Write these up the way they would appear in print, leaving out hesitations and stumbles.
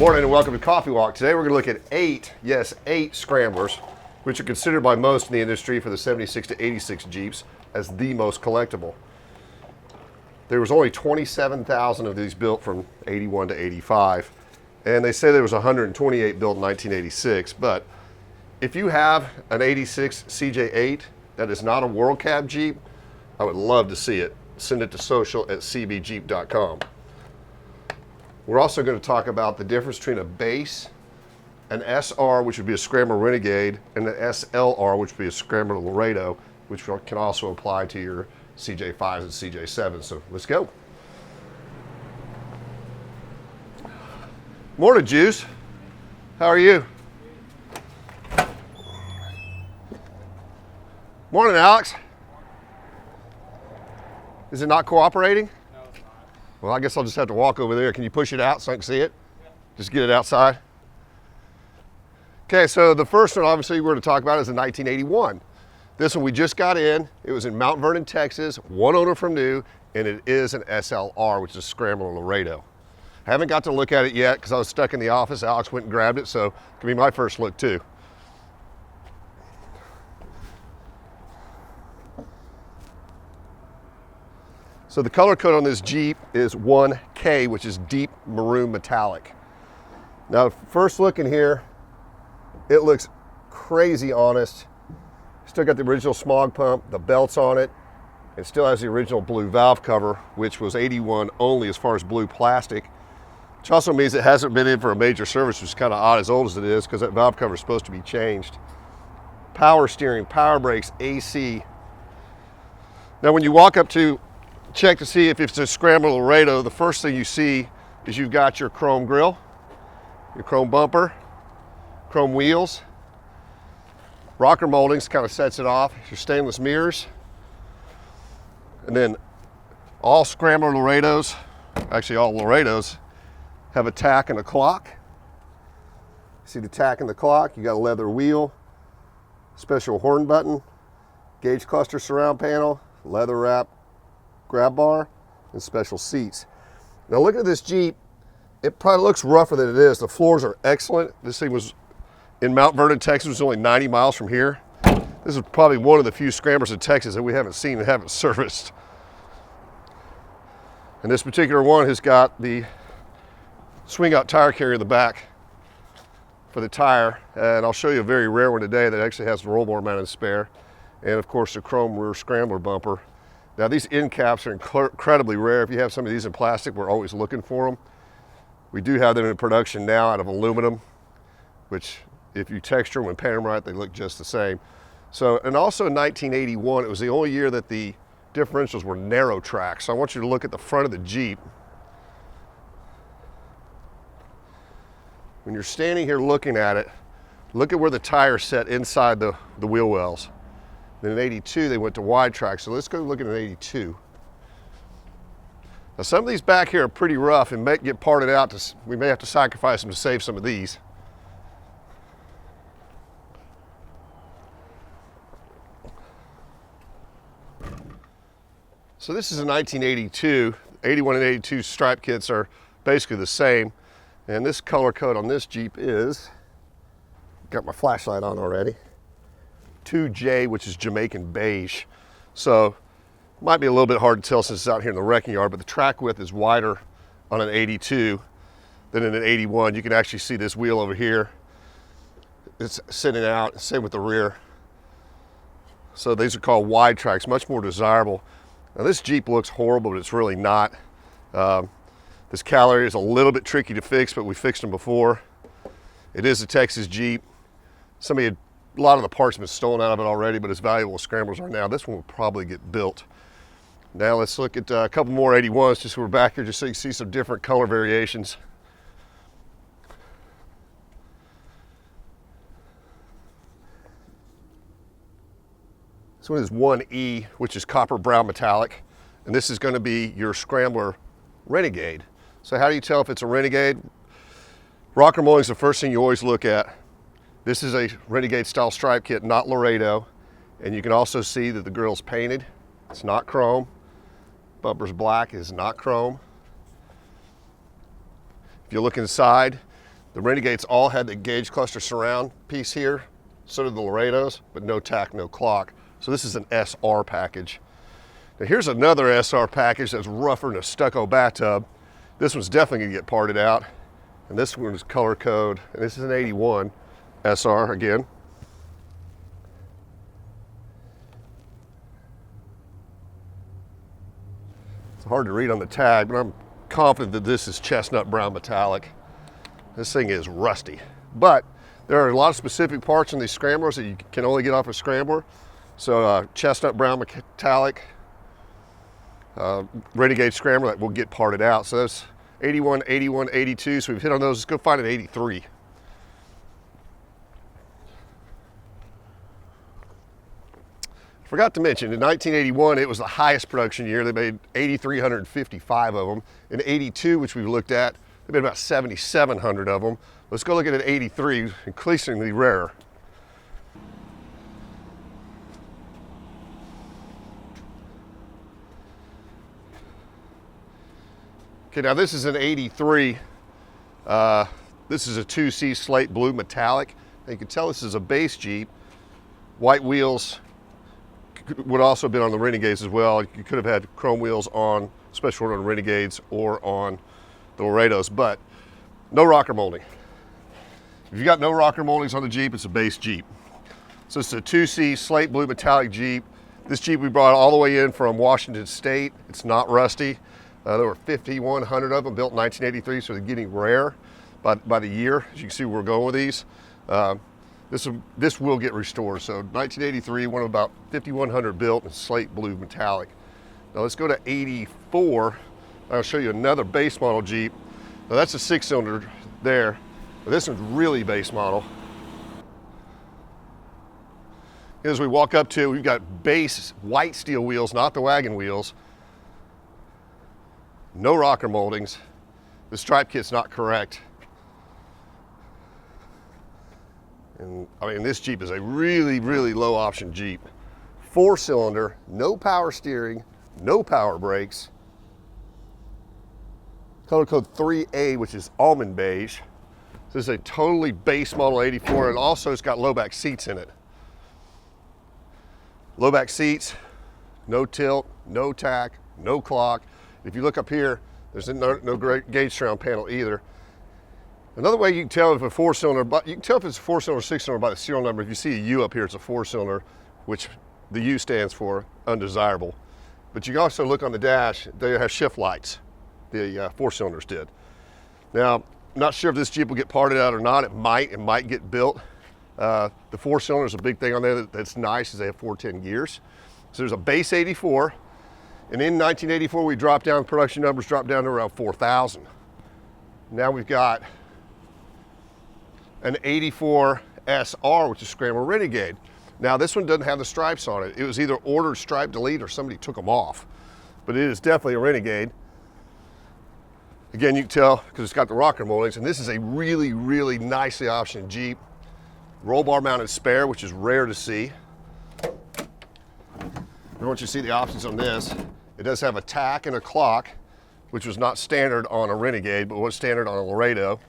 Morning and welcome to Coffee Walk. Today we're going to look at eight Scramblers, which are considered by most in the industry for the 76 to 86 Jeeps as the most collectible. There was only 27,000 of these built from 81 to 85, and they say there was 128 built in 1986, but if you have an 86 CJ8 that is not a World Cab Jeep, I would love to see it. Send it to social@cbjeep.com. We're also going to talk about the difference between a base, an SR, which would be a Scrambler Renegade, and an SLR, which would be a Scrambler Laredo, which can also apply to your CJ5s and CJ7s. So let's go. Morning, Juice. How are you? Morning, Alex. Is it not cooperating? Well, I guess I'll just have to walk over there. Can you push it out so I can see it? Yeah. Just get it outside. Okay, so the first one obviously we're going to talk about is the 1981. This one we just got in. It was in Mount Vernon, Texas, one owner from new, and it is an SLR, which is a Scrambler Laredo. I haven't got to look at it yet because I was stuck in the office. Alex went and grabbed it, so it can be my first look too. So the color code on this Jeep is 1K, which is deep maroon metallic. Now, first look in here, it looks crazy honest. Still got the original smog pump, the belts on it. It still has the original blue valve cover, which was 81 only as far as blue plastic, which also means it hasn't been in for a major service, which is kind of odd as old as it is because that valve cover is supposed to be changed. Power steering, power brakes, AC. Now, when you walk up to check to see if it's a Scrambler Laredo, the first thing you see is you've got your chrome grille, your chrome bumper, chrome wheels, rocker moldings kind of sets it off, your stainless mirrors, and then all Scrambler Laredos, actually all Laredos, have a tack and a clock. See the tack and the clock, you got a leather wheel, special horn button, gauge cluster surround panel, leather wrap grab bar, and special seats. Now look at this Jeep. It probably looks rougher than it is. The floors are excellent. This thing was in Mount Vernon, Texas. It was only 90 miles from here. This is probably one of the few Scramblers in Texas that we haven't seen and haven't serviced. And this particular one has got the swing out tire carrier in the back for the tire. And I'll show you a very rare one today that actually has the roll bar mounted spare. And of course the chrome rear Scrambler bumper. Now these end caps are incredibly rare. If you have some of these in plastic, we're always looking for them. We do have them in production now out of aluminum, which if you texture them and paint them right, they look just the same. So, and also in 1981, it was the only year that the differentials were narrow track. So I want you to look at the front of the Jeep. When you're standing here looking at it, look at where the tires set inside the wheel wells. Then in 82, they went to wide track. So let's go look at an 82. Now some of these back here are pretty rough and may get parted out. We may have to sacrifice them to save some of these. So this is a 1982. 81 and 82 stripe kits are basically the same. And this color code on this Jeep is, got my flashlight on already, 2J, which is Jamaican beige. So might be a little bit hard to tell since it's out here in the wrecking yard, but the track width is wider on an 82 than in an 81. You can actually see this wheel over here. It's sitting out, same with the rear. So these are called wide tracks, much more desirable. Now this Jeep looks horrible, but it's really not. This cowl area is a little bit tricky to fix, but we fixed them before. It is a Texas Jeep. A lot of the parts have been stolen out of it already, but as valuable as Scramblers are now, this one will probably get built. Now let's look at a couple more 81s, just so we're back here, just so you can see some different color variations. This one is 1E, which is copper brown metallic, and this is going to be your Scrambler Renegade. So how do you tell if it's a Renegade? Rocker molding is the first thing you always look at. This is a Renegade style stripe kit, not Laredo. And you can also see that the grille's painted. It's not chrome. Bumper's black, is not chrome. If you look inside, The Renegades all had the gauge cluster surround piece here, so did the Laredos, but no tack, no clock. So this is an SR package. Now here's another SR package that's rougher than a stucco bathtub. This one's definitely gonna get parted out. And this one's color code, and this is an 81 SR again. It's hard to read on the tag, but I'm confident that this is chestnut brown metallic. This thing is rusty, but there are a lot of specific parts in these Scramblers that you can only get off a Scrambler. So chestnut brown metallic, Renegade Scrambler that will get parted out. So that's 81, 81, 82. So we've hit on those. Let's go find an 83. Forgot to mention, in 1981, it was the highest production year. They made 8,355 of them. In 82, which we looked at, they made about 7,700 of them. Let's go look at an 83, increasingly rarer. Okay, now this is an 83. This is a 2C slate blue metallic. And you can tell this is a base Jeep. White wheels would also have been on the Renegades as well. You could have had chrome wheels on, special order on Renegades or on the Laredos, but no rocker molding. If you got no rocker moldings on the Jeep, it's a base Jeep. So it's a 2C slate blue metallic Jeep. This Jeep we brought all the way in from Washington State. It's not rusty. There were 5,100 of them built in 1983, so they're getting rare by the year. As you can see, we're going with these. This will get restored. So 1983, one of about 5,100 built in slate blue metallic. Now let's go to 84. I'll show you another base model Jeep. Now that's a 6-cylinder there. But this one's really base model. As we walk up to, we've got base white steel wheels, not the wagon wheels. No rocker moldings. The stripe kit's not correct. And I mean, this Jeep is a really, really low option Jeep. 4-cylinder, no power steering, no power brakes. Color code 3A, which is almond beige. This is a totally base model 84, and also it's got low back seats in it. Low back seats, no tilt, no tack, no clock. If you look up here, there's no gauge surround panel either. Another way you can tell if a 4-cylinder, but you can tell if it's a 4-cylinder or 6-cylinder by the serial number. If you see a U up here, it's a 4-cylinder, which the U stands for undesirable. But you can also look on the dash, they have shift lights. The 4-cylinders did. Now, I'm not sure if this Jeep will get parted out or not. It might get built. The 4-cylinder is a big thing on there that's nice, is they have 410 gears. So there's a base 84. And in 1984, we dropped down, production numbers dropped down to around 4,000. Now we've got an 84 SR, which is Scrambler Renegade. Now this one doesn't have the stripes on it. It was either ordered stripe delete or somebody took them off. But it is definitely a Renegade. Again, you can tell because it's got the rocker moldings, and this is a really, really nicely optioned Jeep. Roll bar mounted spare, which is rare to see. And once you see the options on this, it does have a tack and a clock, which was not standard on a Renegade, but was standard on a Laredo.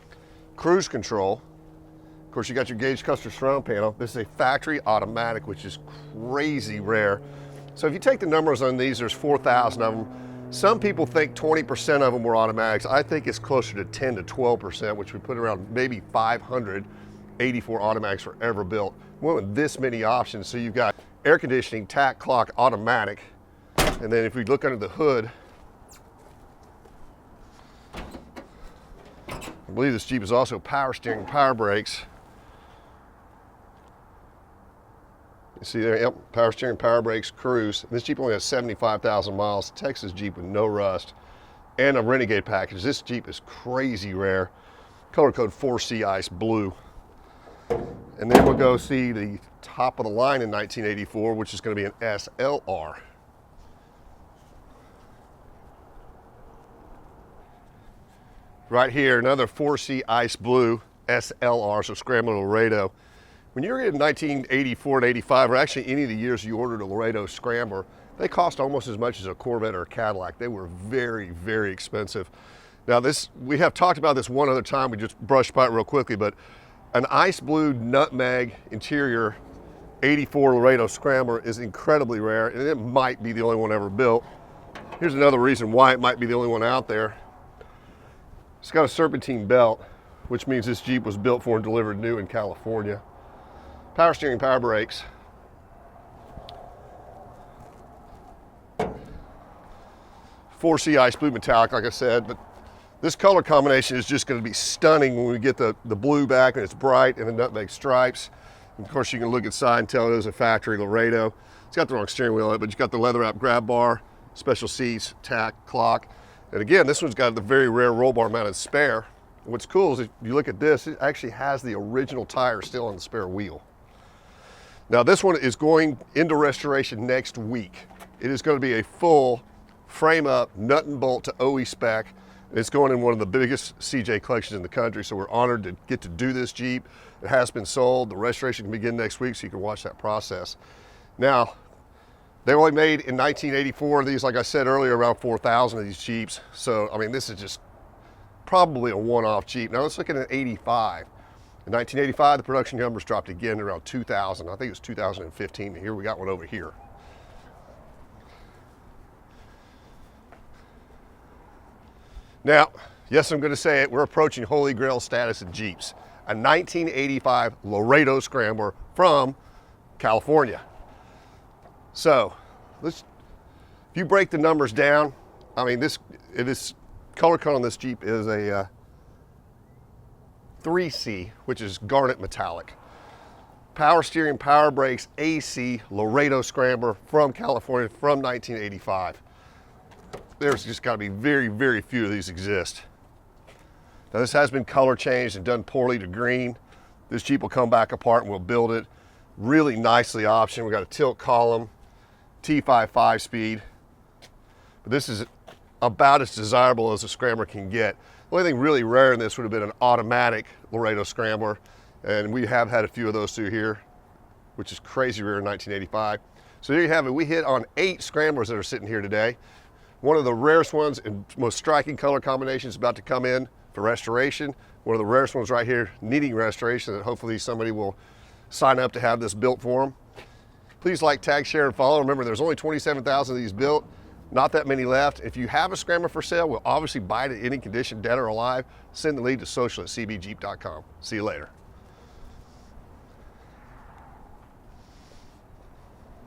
Cruise control. Of course, you got your gauge cluster surround panel. This is a factory automatic, which is crazy rare. So if you take the numbers on these, there's 4,000 of them. Some people think 20% of them were automatics. I think it's closer to 10 to 12%, which would put around maybe 584 automatics were ever built. One with this many options. So you've got air conditioning, tack, clock, automatic. And then if we look under the hood, I believe this Jeep is also power steering, power brakes. You see there, yep, power steering, power brakes, cruise. This Jeep only has 75,000 miles. Texas Jeep with no rust, and a Renegade package. This Jeep is crazy rare. Color code 4C Ice Blue. And then we'll go see the top of the line in 1984, which is going to be an SLR. Right here, another 4C Ice Blue SLR, so Scrambler Laredo. When you're in 1984 and 85, or actually any of the years you ordered a Laredo Scrambler, they cost almost as much as a Corvette or a Cadillac. They were very, very expensive. Now this, we have talked about this one other time, we just brushed by it real quickly, but an ice blue nutmeg interior 84 Laredo Scrambler is incredibly rare, and it might be the only one ever built. Here's another reason why it might be the only one out there. It's got a serpentine belt, which means this Jeep was built for and delivered new in California. Power steering, power brakes. .4C ice blue metallic, like I said, but this color combination is just going to be stunning when we get the blue back and it's bright and the nutmeg stripes. And of course, you can look inside and tell it is a factory Laredo. It's got the wrong steering wheel on it, but you've got the leather wrap grab bar, special seats, tack, clock. And again, this one's got the very rare roll bar mounted spare. And what's cool is if you look at this, it actually has the original tire still on the spare wheel. Now this one is going into restoration next week. It is going to be a full frame up, nut and bolt to OE spec. It's going in one of the biggest CJ collections in the country, so we're honored to get to do this Jeep. It has been sold. The restoration can begin next week, so you can watch that process. Now, they only made in 1984 of these, like I said earlier, around 4,000 of these Jeeps. So, I mean, this is just probably a one-off Jeep. Now let's look at an 85. In 1985, the production numbers dropped again to around 2,000. I think it was 2015, and here we got one over here. Now, yes, I'm going to say it, we're approaching Holy Grail status in Jeeps. A 1985 Laredo Scrambler from California. So, if you break the numbers down, I mean, this color code on this Jeep is a 3C, which is garnet metallic. Power steering, power brakes, AC, Laredo Scrambler from California from 1985. There's just got to be very, very few of these exist. Now this has been color changed and done poorly to green. This Jeep will come back apart and we'll build it. Really nicely optioned. We got a tilt column, T5 5-speed. But this is about as desirable as a Scrambler can get. The only thing really rare in this would have been an automatic Laredo Scrambler. And we have had a few of those through here, which is crazy rare in 1985. So there you have it. We hit on 8 Scramblers that are sitting here today. One of the rarest ones and most striking color combinations about to come in for restoration. One of the rarest ones right here needing restoration that hopefully somebody will sign up to have this built for them. Please like, tag, share, and follow. Remember, there's only 27,000 of these built, not that many left. If you have a Scrambler for sale, we'll obviously buy it in any condition, dead or alive. Send the lead to social@cbjeep.com. See you later.